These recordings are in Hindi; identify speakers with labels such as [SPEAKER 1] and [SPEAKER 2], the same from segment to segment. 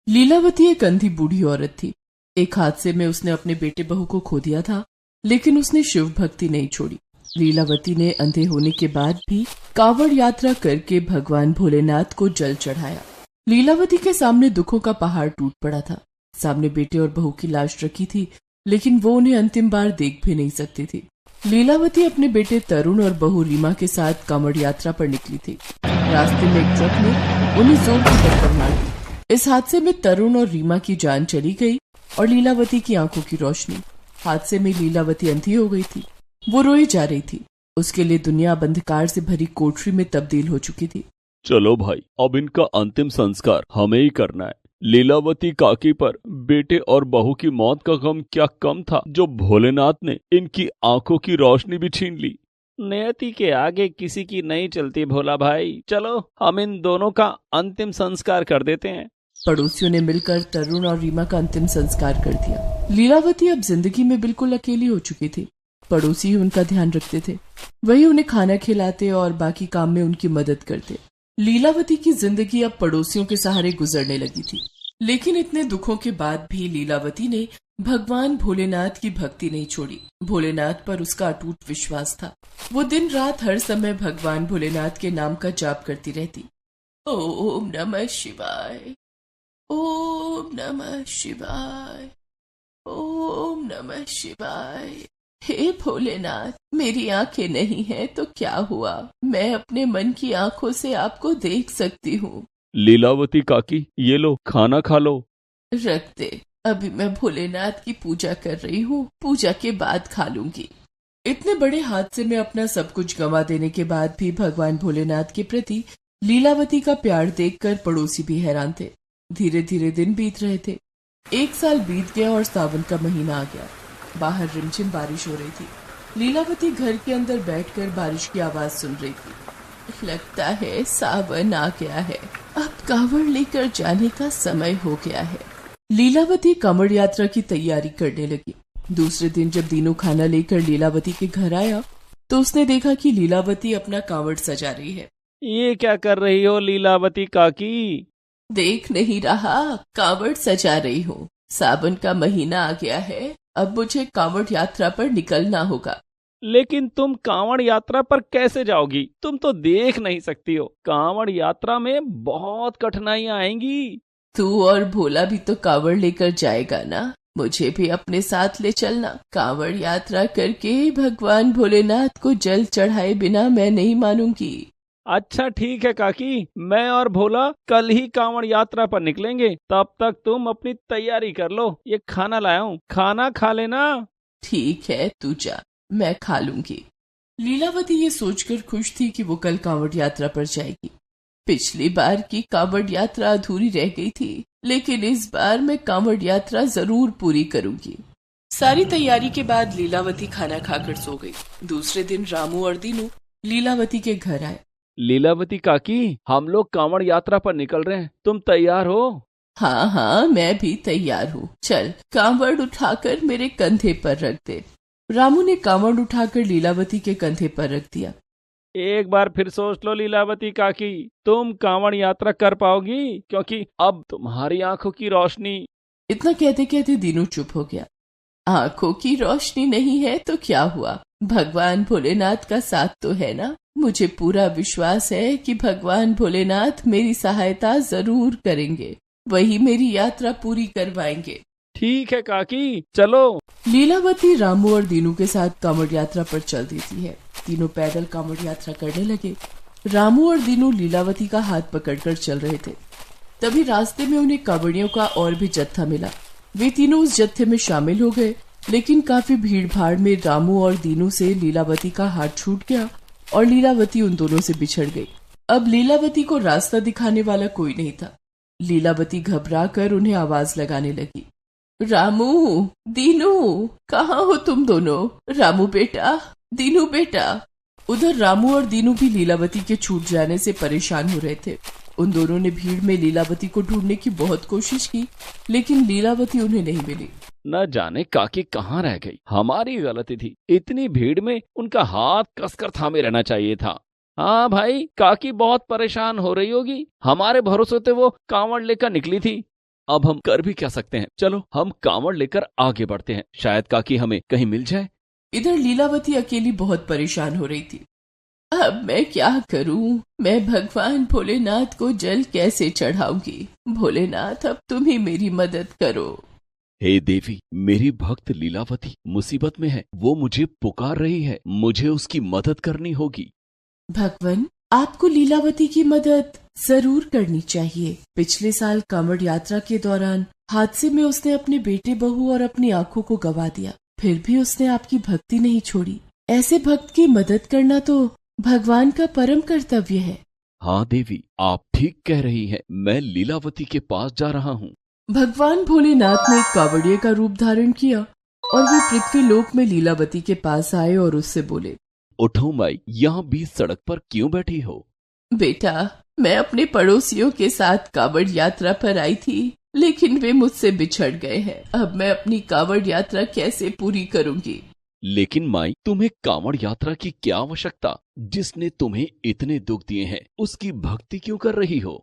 [SPEAKER 1] लीलावती एक अंधी बूढ़ी औरत थी। एक हादसे में उसने अपने बेटे बहू को खो दिया था, लेकिन उसने शिव भक्ति नहीं छोड़ी। लीलावती ने अंधे होने के बाद भी कांवड़ यात्रा करके भगवान भोलेनाथ को जल चढ़ाया। लीलावती के सामने दुखों का पहाड़ टूट पड़ा था। सामने बेटे और बहू की लाश रखी थी, लेकिन वो उन्हें अंतिम बार देख भी नहीं सकती थी। लीलावती अपने बेटे तरुण और बहू रीमा के साथ कांवड़ यात्रा पर निकली थी। रास्ते में एक ट्रक ने उन्हें जोर की टक्कर मार दी। इस हादसे में तरुण और रीमा की जान चली गई और लीलावती की आंखों की रोशनी। हादसे में लीलावती अंधी हो गई थी। वो रोई जा रही थी। उसके लिए दुनिया अब अंधकार से भरी कोठरी में तब्दील हो चुकी थी।
[SPEAKER 2] चलो भाई, अब इनका अंतिम संस्कार हमें ही करना है। लीलावती काकी पर बेटे और बहू की मौत का गम क्या कम था, जो भोलेनाथ ने इनकी आंखों की रोशनी भी छीन ली।
[SPEAKER 3] नियति के आगे किसी की नहीं चलती भोला भाई। चलो हम इन दोनों का अंतिम संस्कार कर देते हैं।
[SPEAKER 1] पड़ोसियों ने मिलकर तरुण और रीमा का अंतिम संस्कार कर दिया। लीलावती अब जिंदगी में बिल्कुल अकेली हो चुकी थी। पड़ोसी ही उनका ध्यान रखते थे, वही उन्हें खाना खिलाते और बाकी काम में उनकी मदद करते। लीलावती की जिंदगी अब पड़ोसियों के सहारे गुजरने लगी थी। लेकिन इतने दुखों के बाद भी लीलावती ने भगवान भोलेनाथ की भक्ति नहीं छोड़ी। भोलेनाथ पर उसका अटूट विश्वास था। वो दिन रात हर समय भगवान भोलेनाथ के नाम का जाप करती रहती। ओम नमः शिवाय, ओम नमः शिवाय, ओम नमः शिवाय। हे भोलेनाथ, मेरी आंखें नहीं हैं तो क्या हुआ, मैं अपने मन की आंखों से आपको देख सकती हूँ।
[SPEAKER 2] लीलावती काकी, ये लो, खाना खा लो।
[SPEAKER 1] रख दे, अभी मैं भोलेनाथ की पूजा कर रही हूँ, पूजा के बाद खा लूंगी। इतने बड़े हादसे में अपना सब कुछ गंवा देने के बाद भी भगवान भोलेनाथ के प्रति लीलावती का प्यार देखकर पड़ोसी भी हैरान थे। धीरे धीरे दिन बीत रहे थे। 1 साल बीत गया और सावन का महीना आ गया। बाहर रिमझिम बारिश हो रही थी। लीलावती घर के अंदर बैठकर बारिश की आवाज सुन रही थी। लगता है सावन आ गया है, अब कांवड़ लेकर जाने का समय हो गया है। लीलावती कांवड़ यात्रा की तैयारी करने लगी। दूसरे दिन जब दीनू खाना लेकर लीलावती के घर आया तो उसने देखा कि लीलावती अपना कांवड़ सजा रही है।
[SPEAKER 3] ये क्या कर रही हो लीलावती काकी?
[SPEAKER 1] देख नहीं रहा, कांवड़ सजा रही हूँ। सावन का महीना आ गया है, अब मुझे कांवड़ यात्रा पर निकलना होगा।
[SPEAKER 3] लेकिन तुम कांवड़ यात्रा पर कैसे जाओगी? तुम तो देख नहीं सकती हो। कांवड़ यात्रा में बहुत कठिनाइयां आएंगी।
[SPEAKER 1] तू और भोला भी तो कांवड़ लेकर जाएगा ना, मुझे भी अपने साथ ले चलना। कांवड़ यात्रा करके भगवान भोलेनाथ को जल चढ़ाए बिना मैं नहीं मानूंगी।
[SPEAKER 3] अच्छा ठीक है काकी, मैं और भोला कल ही कांवड़ यात्रा पर निकलेंगे। तब तक तुम अपनी तैयारी कर लो। ये खाना लाया हूँ, खाना खा लेना।
[SPEAKER 1] ठीक है, तू जा, मैं खा लूंगी। लीलावती ये सोचकर खुश थी कि वो कल कांवड़ यात्रा पर जाएगी। पिछली बार की कांवड़ यात्रा अधूरी रह गई थी, लेकिन इस बार मैं कांवड़ यात्रा जरूर पूरी करूंगी। सारी तैयारी के बाद लीलावती खाना खाकर सो गई। दूसरे दिन रामू और दीनू लीलावती के घर आए।
[SPEAKER 3] लीलावती काकी, हम लोग कांवड़ यात्रा पर निकल रहे हैं, तुम तैयार हो?
[SPEAKER 1] हाँ हाँ, मैं भी तैयार हूँ। चल, कांवड़ उठाकर मेरे कंधे पर रख दे। रामू ने कांवड़ उठाकर लीलावती के कंधे पर रख दिया।
[SPEAKER 3] एक बार फिर सोच लो लीलावती काकी, तुम कांवड़ यात्रा कर पाओगी? क्योंकि अब तुम्हारी आंखों की रोशनी।
[SPEAKER 1] इतना कहते कहते दीनू चुप हो गया। आंखों की रोशनी नहीं है तो क्या हुआ, भगवान भोलेनाथ का साथ तो है ना। मुझे पूरा विश्वास है कि भगवान भोलेनाथ मेरी सहायता जरूर करेंगे, वही मेरी यात्रा पूरी करवाएंगे।
[SPEAKER 3] ठीक है काकी, चलो।
[SPEAKER 1] लीलावती रामू और दीनू के साथ कांवड़ यात्रा पर चल देती है। तीनों पैदल कांवड़ यात्रा करने लगे। रामू और दीनू लीलावती का हाथ पकड़कर चल रहे थे। तभी रास्ते में उन्हें कांवड़ियों का और भी जत्था मिला। वे तीनों उस जत्थे में शामिल हो गए, लेकिन काफी भीड़ भाड़ में रामू और दीनू से लीलावती का हाथ छूट गया और लीलावती उन दोनों से बिछड़ गई। अब लीलावती को रास्ता दिखाने वाला कोई नहीं था। लीलावती घबरा कर उन्हें आवाज लगाने लगी। रामू, दीनू, कहाँ हो तुम दोनों? रामू बेटा, दीनू बेटा। उधर रामू और दीनू भी लीलावती के छूट जाने से परेशान हो रहे थे। उन दोनों ने भीड़ में लीलावती को ढूंढने की बहुत कोशिश की, लेकिन लीलावती उन्हें नहीं मिली।
[SPEAKER 3] न जाने काकी कहाँ रह गई। हमारी गलती थी, इतनी भीड़ में उनका हाथ कसकर थामे रहना चाहिए था। हाँ भाई, काकी बहुत परेशान हो रही होगी। हमारे भरोसे तो वो कांवड़ लेकर निकली थी।
[SPEAKER 2] अब हम कर भी क्या सकते हैं। चलो हम कांवड़ लेकर आगे बढ़ते हैं, शायद काकी हमें कहीं मिल जाए।
[SPEAKER 1] इधर लीलावती अकेली बहुत परेशान हो रही थी। अब मैं क्या करूं? मैं भगवान भोलेनाथ को जल कैसे चढ़ाऊंगी? भोलेनाथ अब तुम ही मेरी मदद करो।
[SPEAKER 2] हे देवी, मेरी भक्त लीलावती मुसीबत में है, वो मुझे पुकार रही है, मुझे उसकी मदद करनी होगी।
[SPEAKER 1] भगवान, आपको लीलावती की मदद जरूर करनी चाहिए। पिछले साल कांवड़ यात्रा के दौरान हादसे में उसने अपने बेटे, बहू और अपनी आंखों को गवा दिया, फिर भी उसने आपकी भक्ति नहीं छोड़ी। ऐसे भक्त की मदद करना तो भगवान का परम कर्तव्य है।
[SPEAKER 2] हाँ देवी, आप ठीक कह रही हैं, मैं लीलावती के पास जा रहा हूँ।
[SPEAKER 1] भगवान भोलेनाथ ने एक कांवड़िये का रूप धारण किया और वे पृथ्वी लोक में लीलावती के पास आए और उससे बोले,
[SPEAKER 2] उठो माई, यहाँ बीच सड़क पर क्यों बैठी हो?
[SPEAKER 1] बेटा, मैं अपने पड़ोसियों के साथ कांवड़ यात्रा पर आई थी, लेकिन वे मुझसे बिछड़ गए हैं। अब मैं अपनी कांवड़ यात्रा कैसे पूरी करूंगी?
[SPEAKER 2] लेकिन माई, तुम्हें कांवड़ यात्रा की क्या आवश्यकता? जिसने तुम्हें इतने दुख दिए हैं उसकी भक्ति क्यों कर रही हो?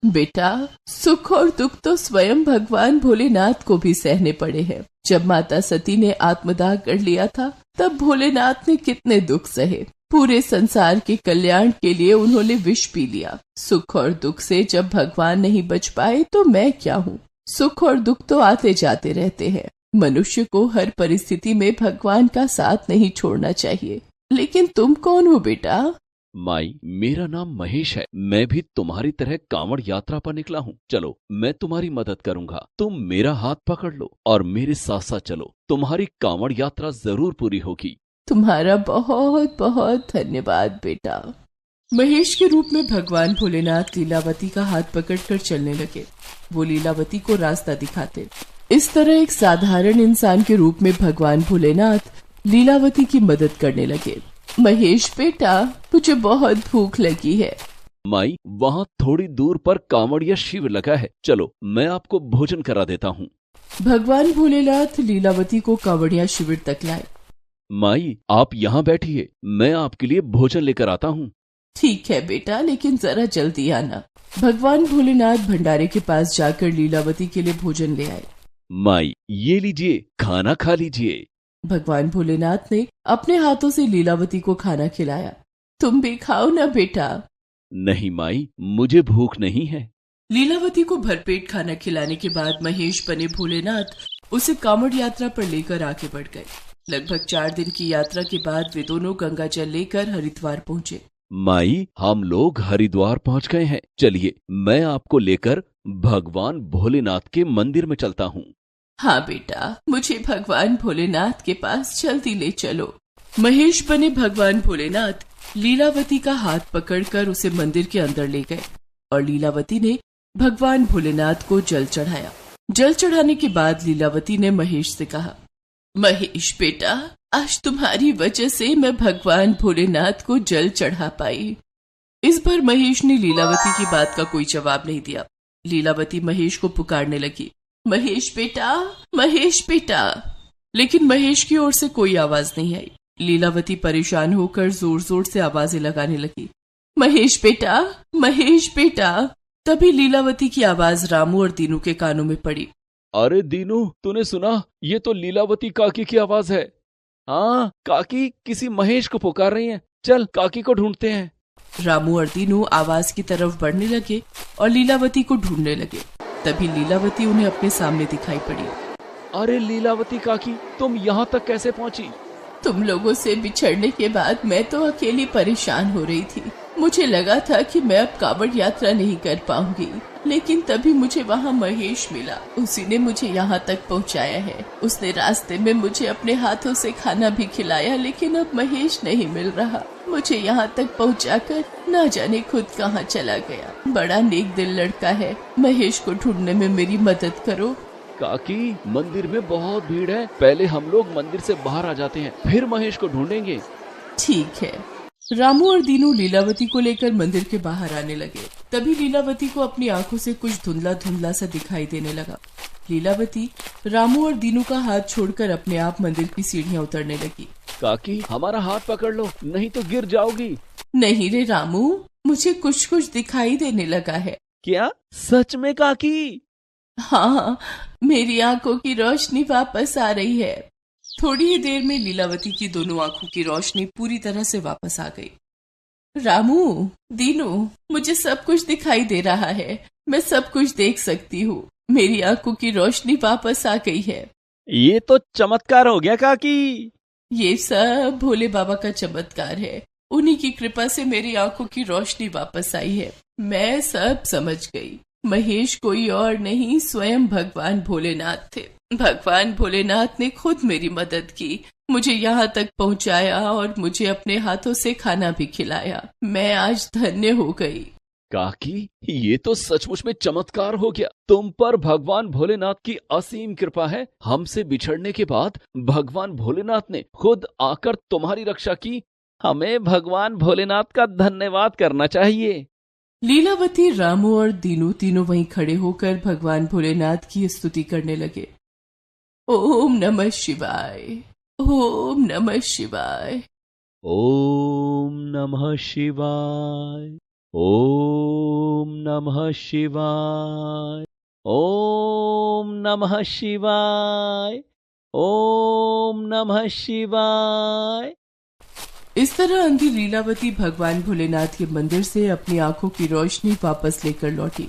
[SPEAKER 1] बेटा, सुख और दुख तो स्वयं भगवान भोलेनाथ को भी सहने पड़े हैं। जब माता सती ने आत्मदाह कर लिया था, तब भोलेनाथ ने कितने दुख सहे। पूरे संसार के कल्याण के लिए उन्होंने विष पी लिया। सुख और दुख से जब भगवान नहीं बच पाए तो मैं क्या हूँ? सुख और दुख तो आते जाते रहते हैं। मनुष्य को हर परिस्थिति में भगवान का साथ नहीं छोड़ना चाहिए। लेकिन तुम कौन हो बेटा?
[SPEAKER 2] माई, मेरा नाम महेश है, मैं भी तुम्हारी तरह कांवड़ यात्रा पर निकला हूँ। चलो, मैं तुम्हारी मदद करूंगा। तुम मेरा हाथ पकड़ लो और मेरे साथ साथ चलो, तुम्हारी कांवड़ यात्रा जरूर पूरी होगी।
[SPEAKER 1] तुम्हारा बहुत बहुत धन्यवाद बेटा। महेश के रूप में भगवान भोलेनाथ लीलावती का हाथ पकड़कर चलने लगे। वो लीलावती को रास्ता दिखाते। इस तरह एक साधारण इंसान के रूप में भगवान भोलेनाथ लीलावती की मदद करने लगे। महेश बेटा, मुझे बहुत भूख लगी है।
[SPEAKER 2] माई, वहाँ थोड़ी दूर पर कांवड़िया शिविर लगा है, चलो मैं आपको भोजन करा देता हूँ।
[SPEAKER 1] भगवान भोलेनाथ लीलावती को कांवड़िया शिविर तक लाए।
[SPEAKER 2] माई, आप यहाँ बैठिए, मैं आपके लिए भोजन लेकर आता हूँ।
[SPEAKER 1] ठीक है बेटा, लेकिन जरा जल्दी आना। भगवान भोलेनाथ भंडारे के पास जाकर लीलावती के लिए भोजन ले आए।
[SPEAKER 2] माई, ये लीजिए, खाना खा लीजिए।
[SPEAKER 1] भगवान भोलेनाथ ने अपने हाथों से लीलावती को खाना खिलाया। तुम भी खाओ ना बेटा।
[SPEAKER 2] नहीं माई, मुझे भूख नहीं है।
[SPEAKER 1] लीलावती को भरपेट खाना खिलाने के बाद महेश बने भोलेनाथ उसे कांवड़ यात्रा पर लेकर आगे बढ़ गए। लगभग 4 दिन की यात्रा के बाद वे दोनों गंगा जल लेकर हरिद्वार पहुंचे।
[SPEAKER 2] माई, हम लोग हरिद्वार पहुंच गए हैं, चलिए मैं आपको लेकर भगवान भोलेनाथ के मंदिर में चलता हूँ।
[SPEAKER 1] हाँ बेटा, मुझे भगवान भोलेनाथ के पास जल्दी ले चलो। महेश बने भगवान भोलेनाथ लीलावती का हाथ पकड़कर उसे मंदिर के अंदर ले गए और लीलावती ने भगवान भोलेनाथ को जल चढ़ाया। जल चढ़ाने के बाद लीलावती ने महेश से कहा, महेश बेटा, आज तुम्हारी वजह से मैं भगवान भोलेनाथ को जल चढ़ा पाई। इस बार महेश ने लीलावती की बात का कोई जवाब नहीं दिया। लीलावती महेश को पुकारने लगी, महेश बेटा, महेश बेटा, लेकिन महेश की ओर से कोई आवाज नहीं आई। लीलावती परेशान होकर जोर जोर से आवाजें लगाने लगी, महेश बेटा, महेश बेटा। तभी लीलावती की आवाज रामू और दीनू के कानों में पड़ी।
[SPEAKER 2] अरे दीनू, तूने सुना? ये तो लीलावती काकी की आवाज है। हाँ, काकी किसी महेश को पुकार रही हैं। चल काकी को ढूंढते हैं।
[SPEAKER 1] रामू और दीनू आवाज की तरफ बढ़ने लगे और लीलावती को ढूंढने लगे। तभी लीलावती उन्हें अपने सामने दिखाई पड़ी।
[SPEAKER 2] अरे लीलावती काकी, तुम यहाँ तक कैसे पहुँची?
[SPEAKER 1] तुम लोगों से बिछड़ने के बाद मैं तो अकेली परेशान हो रही थी। मुझे लगा था कि मैं अब कांवड़ यात्रा नहीं कर पाऊंगी, लेकिन तभी मुझे वहाँ महेश मिला। उसी ने मुझे यहाँ तक पहुँचाया है। उसने रास्ते में मुझे अपने हाथों से खाना भी खिलाया, लेकिन अब महेश नहीं मिल रहा। मुझे यहाँ तक पहुँचाकर ना जाने खुद कहाँ चला गया। बड़ा नेक दिल लड़का है। महेश को ढूंढने में मेरी मदद करो।
[SPEAKER 2] काकी, मंदिर में बहुत भीड़ है, पहले हम लोग मंदिर से बाहर आ जाते हैं, फिर महेश को ढूंढेंगे।
[SPEAKER 1] ठीक है। रामू और दीनू लीलावती को लेकर मंदिर के बाहर आने लगे। तभी लीलावती को अपनी आंखों से कुछ धुंधला धुंधला सा दिखाई देने लगा। लीलावती रामू और दीनू का हाथ छोड़कर अपने आप मंदिर की सीढ़ियाँ उतरने लगी।
[SPEAKER 2] काकी, हमारा हाथ पकड़ लो, नहीं तो गिर जाओगी।
[SPEAKER 1] नहीं रे रामू, मुझे कुछ कुछ दिखाई देने लगा है।
[SPEAKER 3] क्या? सच में काकी?
[SPEAKER 1] हाँ, मेरी आंखों की रोशनी वापस आ रही है। थोड़ी ही देर में लीलावती की दोनों आंखों की रोशनी पूरी तरह से वापस आ गई। रामू, दीनू, मुझे सब कुछ दिखाई दे रहा है। मैं सब कुछ देख सकती हूँ। मेरी आंखों की रोशनी वापस आ गई है।
[SPEAKER 3] ये तो चमत्कार हो गया काकी।
[SPEAKER 1] ये सब भोले बाबा का चमत्कार है। उन्हीं की कृपा से मेरी आंखों की रोशनी वापस आई है। मैं सब समझ गई। महेश कोई और नहीं, स्वयं भगवान भोलेनाथ थे। भगवान भोलेनाथ ने खुद मेरी मदद की, मुझे यहाँ तक पहुँचाया और मुझे अपने हाथों से खाना भी खिलाया। मैं आज धन्य हो गई।
[SPEAKER 2] काकी, ये तो सचमुच में चमत्कार हो गया। तुम पर भगवान भोलेनाथ की असीम कृपा है। हमसे बिछड़ने के बाद भगवान भोलेनाथ ने खुद आकर तुम्हारी रक्षा की।
[SPEAKER 3] हमें भगवान भोलेनाथ का धन्यवाद करना चाहिए।
[SPEAKER 1] लीलावती, रामू और दीनू तीनों वहीं खड़े होकर भगवान भोलेनाथ की स्तुति करने लगे। ओम नमः शिवाय, ओम नमः शिवाय,
[SPEAKER 2] ओम नमः शिवाय, ओम नमः शिवाय,
[SPEAKER 3] ओम नमः शिवाय, ओम नमः शिवाय।
[SPEAKER 1] इस तरह अंधी लीलावती भगवान भोलेनाथ के मंदिर से अपनी आंखों की रोशनी वापस लेकर लौटी।